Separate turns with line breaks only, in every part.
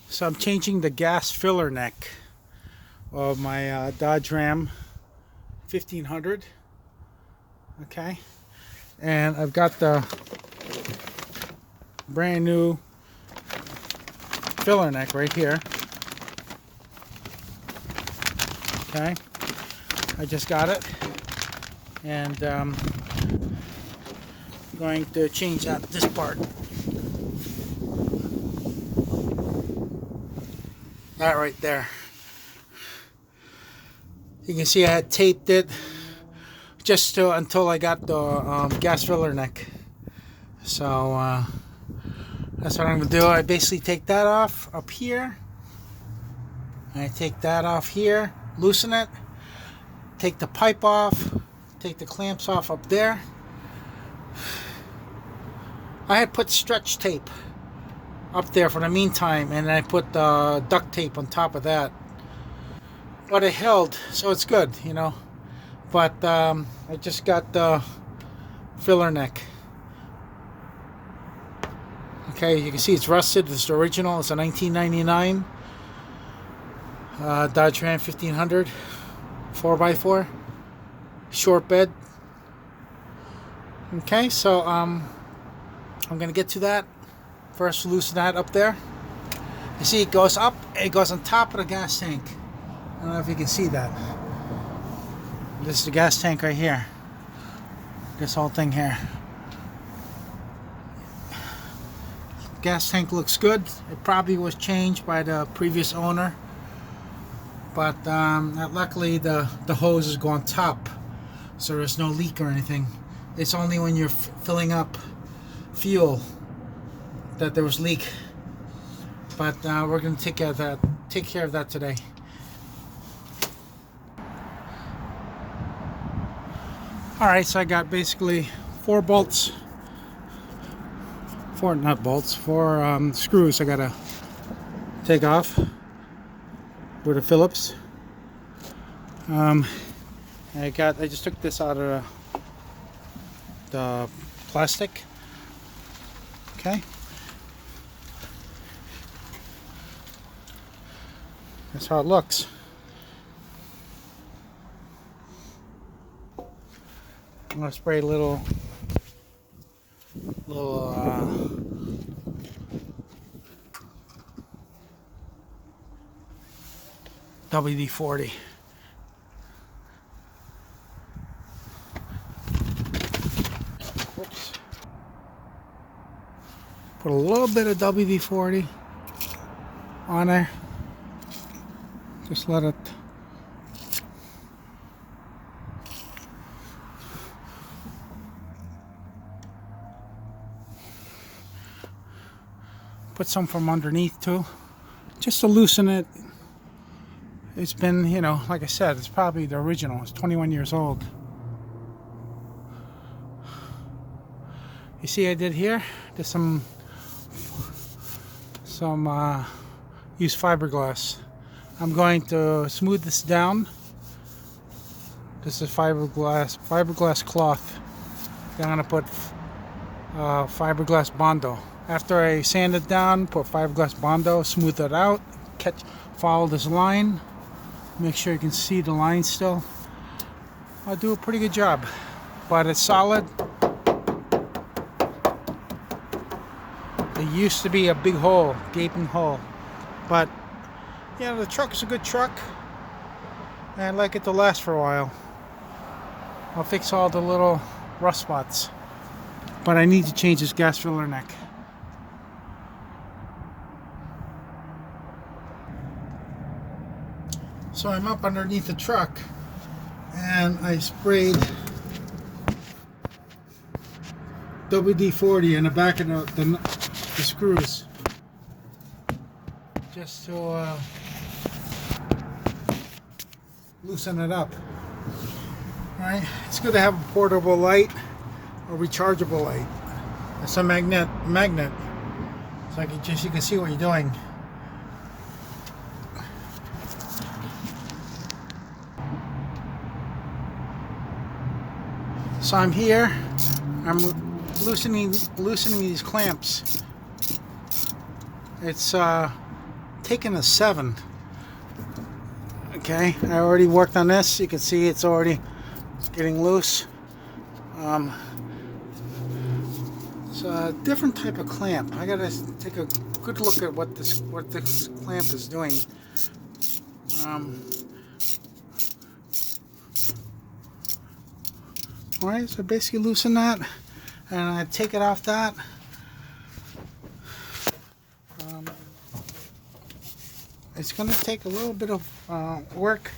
So I'm changing the gas filler neck of my Dodge Ram 1500. Okay, and I've got the brand new filler neck right here. Okay, I just got it, and I'm going to change out this part. That right there. You can see I had taped it just until I got the gas filler neck. So that's what I'm gonna do. I basically take that off up here. I take that off here, loosen it, take the pipe off, take the clamps off up there. I had put stretch tape up there for the meantime, and I put duct tape on top of that, but it held, so it's good, you know. But I just got the filler neck. Okay, you can see it's rusted. It's the original. It's a 1999 Dodge Ram 1500 4x4 short bed. Okay, so I'm gonna get to that. First, loosen that up there. You see it goes up, it goes on top of the gas tank. I don't know if you can see that. This is the gas tank right here. This whole thing here. Gas tank looks good. It probably was changed by the previous owner, but luckily the hose is going top, so there's no leak or anything. It's only when you're filling up fuel that there was leak, but we're going to take care of that today. Alright, so I got basically four screws I gotta take off with a Phillips. I just took this out of the plastic. Okay. That's how it looks. I'm gonna spray a little WD-40. Oops. Put a little bit of WD-40 on there. Just let it put some from underneath too, just to loosen it. It's been, you know, like I said, it's probably the original. It's 21 years old. You see I did here? There's some used fiberglass. I'm going to smooth this down. This is fiberglass cloth. Then I'm going to put fiberglass Bondo. After I sand it down, put fiberglass Bondo, smooth it out, follow this line, make sure you can see the line still. I'll do a pretty good job, but it's solid. There used to be a big hole, gaping hole, but you know, the truck is a good truck, and I'd like it to last for a while. I'll fix all the little rust spots, but I need to change this gas filler neck. So I'm up underneath the truck, and I sprayed WD-40 in the back of the screws, just to loosen it up. Alright, it's good to have a portable light or rechargeable light. It's a magnet, so you can see what you're doing. So I'm here. I'm loosening these clamps. It's taking a 7. Okay, I already worked on this. You can see it's already getting loose. It's a different type of clamp. I gotta take a good look at what this clamp is doing. Alright, so basically loosen that, and I take it off that. It's going to take a little bit of work.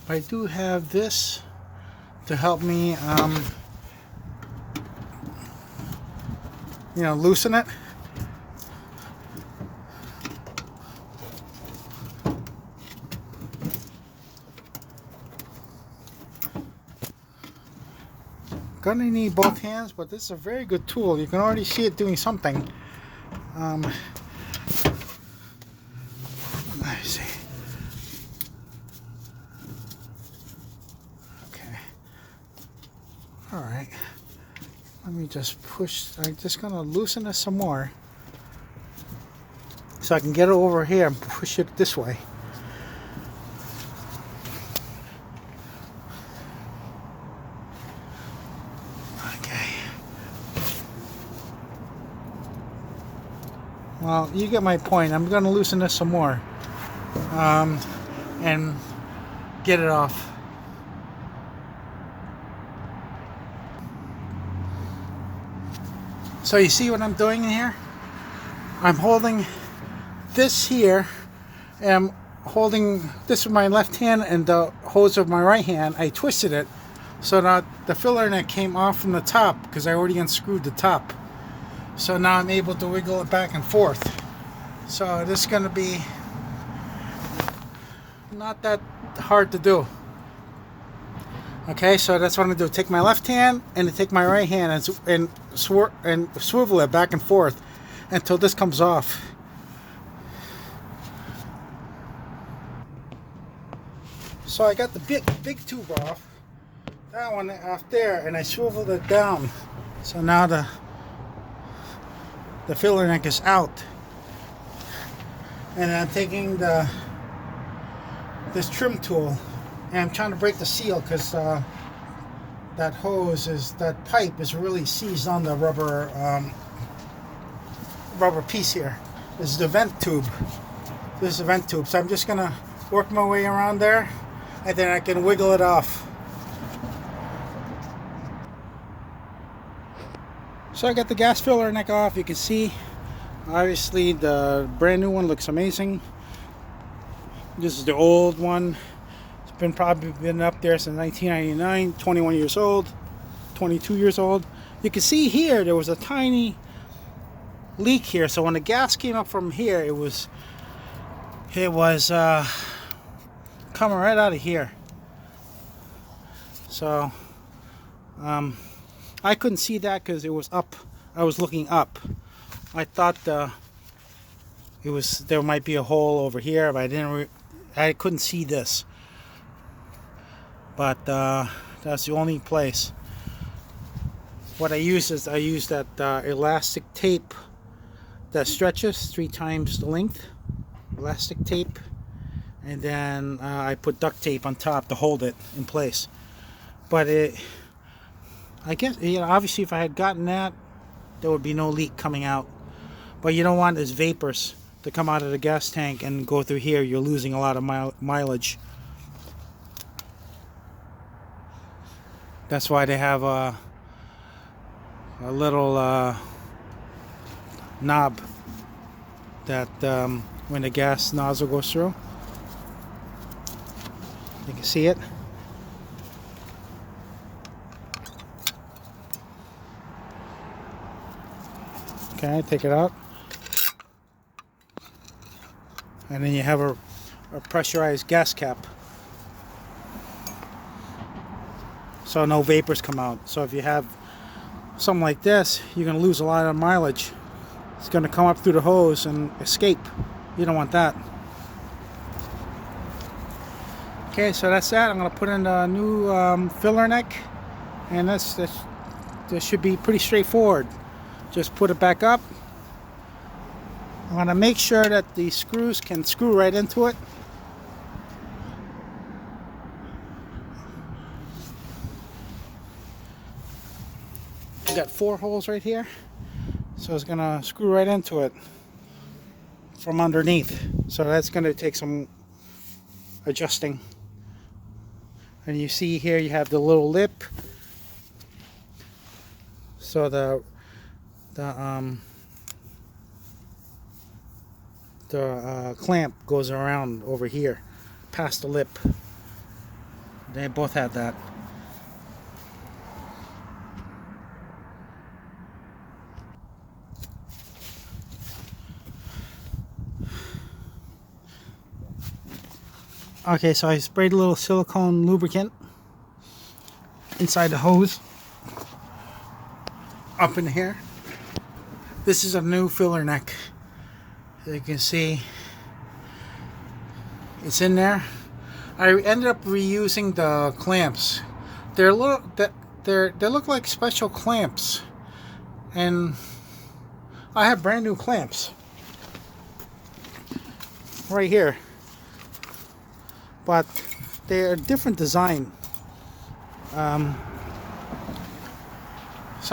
But I do have this to help me, loosen it. Gonna need both hands, but this is a very good tool. You can already see it doing something. Let's see. Okay. All right. Let me just push. I'm just gonna loosen this some more, so I can get it over here and push it this way. Well, you get my point. I'm going to loosen this some more and get it off. So you see what I'm doing here? I'm holding this here, and I'm holding this with my left hand and the hose of my right hand. I twisted it so that the filler neck came off from the top because I already unscrewed the top. So now I'm able to wiggle it back and forth. So this is going to be not that hard to do. Okay, so that's what I'm going to do. Take my left hand and take my right hand and swivel it back and forth until this comes off. So I got the big tube off. That one off there, and I swiveled it down. So now the filler neck is out, and I'm taking this trim tool, and I'm trying to break the seal because that pipe is really seized on the rubber piece here. This is the vent tube. This is the vent tube. So I'm just gonna work my way around there, and then I can wiggle it off. So I got the gas filler neck off. You can see, obviously, the brand new one looks amazing. This is the old one. It's probably been up there since 1999. 21 years old, 22 years old. You can see here there was a tiny leak here. So when the gas came up from here, it was coming right out of here. So I couldn't see that because it was up. I was looking up. I thought there might be a hole over here, but I couldn't see this. But that's the only place. What I use is that elastic tape that stretches 3 times the length. Elastic tape, and then I put duct tape on top to hold it in place. But I guess, obviously if I had gotten that, there would be no leak coming out. But you don't want these vapors to come out of the gas tank and go through here. You're losing a lot of mileage. That's why they have a little knob that when the gas nozzle goes through, you can see it. Okay, take it out, and then you have a pressurized gas cap, so no vapors come out. So if you have something like this, you're going to lose a lot of mileage. It's going to come up through the hose and escape. You don't want that. Okay, so that's that. I'm going to put in a new filler neck, and this should be pretty straightforward. Just put it back up, I'm going to make sure that the screws can screw right into it. You got 4 holes right here, so it's going to screw right into it from underneath. So that's going to take some adjusting. And you see here you have the little lip, so the clamp goes around over here past the lip. They both have that. Okay, so I sprayed a little silicone lubricant inside the hose up in here. This is a new filler neck. As you can see, it's in there. I ended up reusing the clamps. They look like special clamps, and I have brand new clamps right here, but they're a different design. So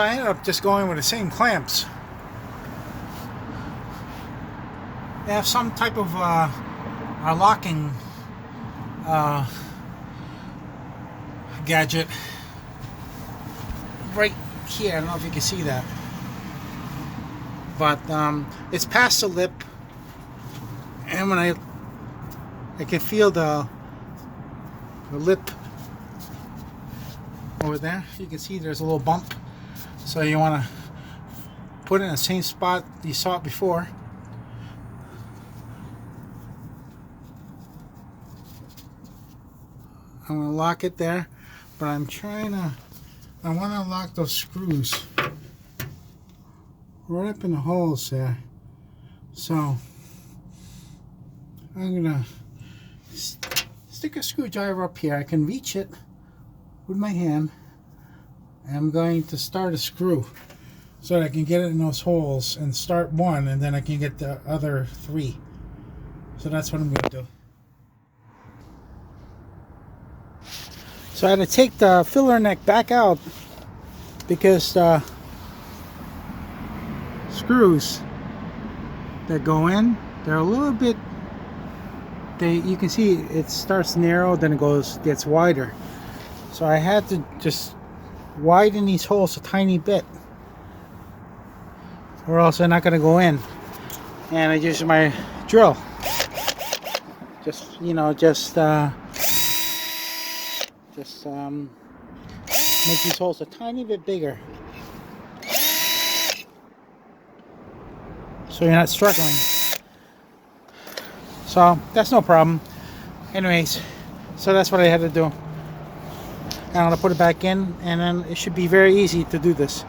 I ended up just going with the same clamps. They have some type of locking gadget right here. I don't know if you can see that, but it's past the lip, and when I can feel the lip over there. You can see there's a little bump, so you want to put it in the same spot you saw it before. I'm going to lock it there, but I want to lock those screws right up in the holes there. So I'm going to stick a screwdriver up here. I can reach it with my hand. I'm going to start a screw so that I can get it in those holes and start one, and then I can get the other 3. So that's what I'm going to do. So I had to take the filler neck back out because the screws that go in, they're a little bit, you can see it starts narrow, then it gets wider. So I had to just widen these holes a tiny bit, or else they're not going to go in. And I use my drill. Just make these holes a tiny bit bigger, so you're not struggling. So that's no problem. Anyways, so that's what I had to do. I'm going to put it back in, and then it should be very easy to do this.